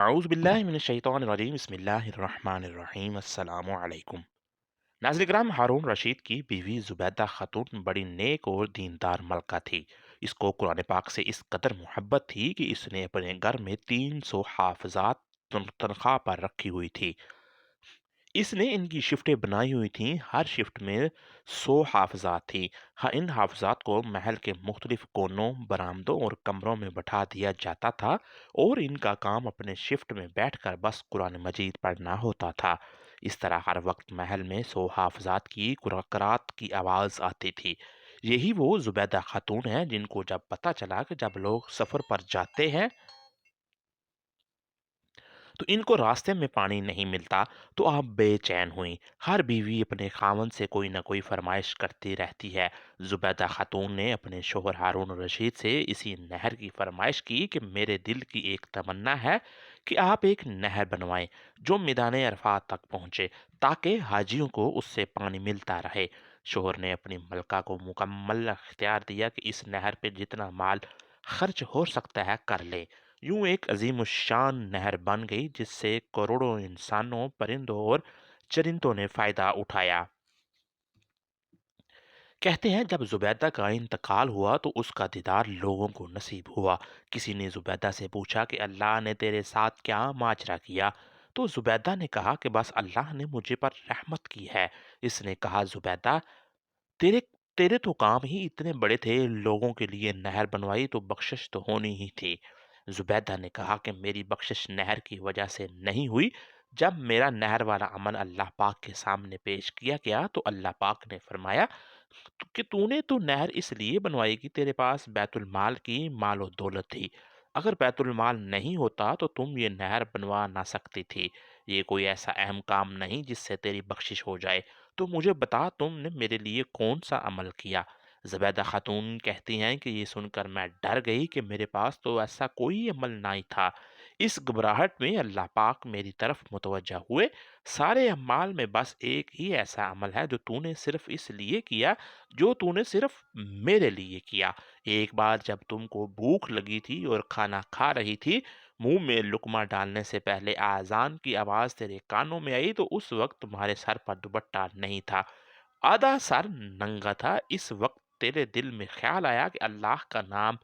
اعوذ باللہ من الشیطان الرجیم بسم اللہ الرحمن الرحیم السلام علیکم ناظرین کرام ہارون رشید کی بیوی زبیدہ خاتون بڑی نیک اور دیندار ملکہ تھی۔ اس کو قرآن پاک سے اس قدر محبت تھی کہ اس نے اپنے گھر میں 300 حافظات تنخواہ پر رکھی ہوئی تھی۔ اس نے ان کی شفٹیں بنائی ہوئی تھیں، ہر شفٹ میں 100 حافظات تھیں۔ ہاں، ان حافظات کو محل کے مختلف کونوں، برآمدوں اور کمروں میں بٹھا دیا جاتا تھا اور ان کا کام اپنے شفٹ میں بیٹھ کر بس قرآن مجید پڑھنا ہوتا تھا۔ اس طرح ہر وقت محل میں 100 حافظات کی قرات کی آواز آتی تھی۔ یہی وہ زبیدہ خاتون ہیں جن کو جب پتہ چلا کہ جب لوگ سفر پر جاتے ہیں تو ان کو راستے میں پانی نہیں ملتا تو آپ بے چین ہوئیں۔ ہر بیوی اپنے خاوند سے کوئی نہ کوئی فرمائش کرتی رہتی ہے۔ زبیدہ خاتون نے اپنے شوہر ہارون رشید سے اسی نہر کی فرمائش کی کہ میرے دل کی ایک تمنا ہے کہ آپ ایک نہر بنوائیں جو میدان عرفات تک پہنچے تاکہ حاجیوں کو اس سے پانی ملتا رہے۔ شوہر نے اپنی ملکہ کو مکمل اختیار دیا کہ اس نہر پہ جتنا مال خرچ ہو سکتا ہے کر لے۔ یوں ایک عظیم الشان نہر بن گئی جس سے کروڑوں انسانوں، پرندوں اور چرندوں نے فائدہ اٹھایا۔ کہتے ہیں جب زبیدہ کا انتقال ہوا تو اس کا دیدار لوگوں کو نصیب ہوا۔ کسی نے زبیدہ سے پوچھا کہ اللہ نے تیرے ساتھ کیا ماجرا کیا؟ تو زبیدہ نے کہا کہ بس اللہ نے مجھے پر رحمت کی ہے۔ اس نے کہا زبیدہ، تیرے تیرے تو کام ہی اتنے بڑے تھے، لوگوں کے لیے نہر بنوائی تو بخشش تو ہونی ہی تھی۔ زبیدہ نے کہا کہ میری بخشش نہر کی وجہ سے نہیں ہوئی۔ جب میرا نہر والا عمل اللہ پاک کے سامنے پیش کیا گیا تو اللہ پاک نے فرمایا کہ تو نے تو نہر اس لیے بنوائی کہ تیرے پاس بیت المال کی مال و دولت تھی۔ اگر بیت المال نہیں ہوتا تو تم یہ نہر بنوا نہ سکتی تھی۔ یہ کوئی ایسا اہم کام نہیں جس سے تیری بخشش ہو جائے۔ تو مجھے بتا تم نے میرے لیے کون سا عمل کیا؟ زبیدہ خاتون کہتی ہیں کہ یہ سن کر میں ڈر گئی کہ میرے پاس تو ایسا کوئی عمل نہیں تھا۔ اس گھبراہٹ میں اللہ پاک میری طرف متوجہ ہوئے۔ سارے اعمال میں بس ایک ہی ایسا عمل ہے جو تو نے صرف اس لیے کیا، جو تو نے صرف میرے لیے کیا۔ ایک بار جب تم کو بھوک لگی تھی اور کھانا کھا رہی تھی، منہ میں لقمہ ڈالنے سے پہلے آذان کی آواز تیرے کانوں میں آئی تو اس وقت تمہارے سر پر دوپٹہ نہیں تھا، آدھا سر ننگا تھا۔ اس وقت تیرے دل میں خیال آیا کہ اللہ کا نام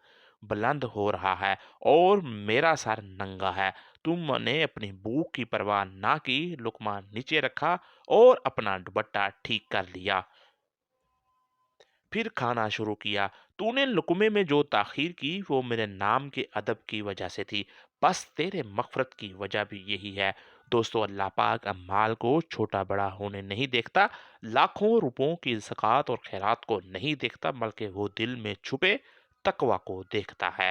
بلند ہو رہا ہے اور میرا سر ننگا ہے۔ تم نے اپنی بھوک کی پرواہ نہ کی، لقمہ نیچے رکھا اور اپنا دوپٹہ ٹھیک کر لیا، پھر کھانا شروع کیا۔ تو نے لقمے میں جو تاخیر کی وہ میرے نام کے ادب کی وجہ سے تھی، بس تیرے مغفرت کی وجہ بھی یہی ہے۔ دوستو، اللہ پاک اعمال کو چھوٹا بڑا ہونے نہیں دیکھتا، لاکھوں روپوں کی زکوٰۃ اور خیرات کو نہیں دیکھتا، بلکہ وہ دل میں چھپے تقوی کو دیکھتا ہے۔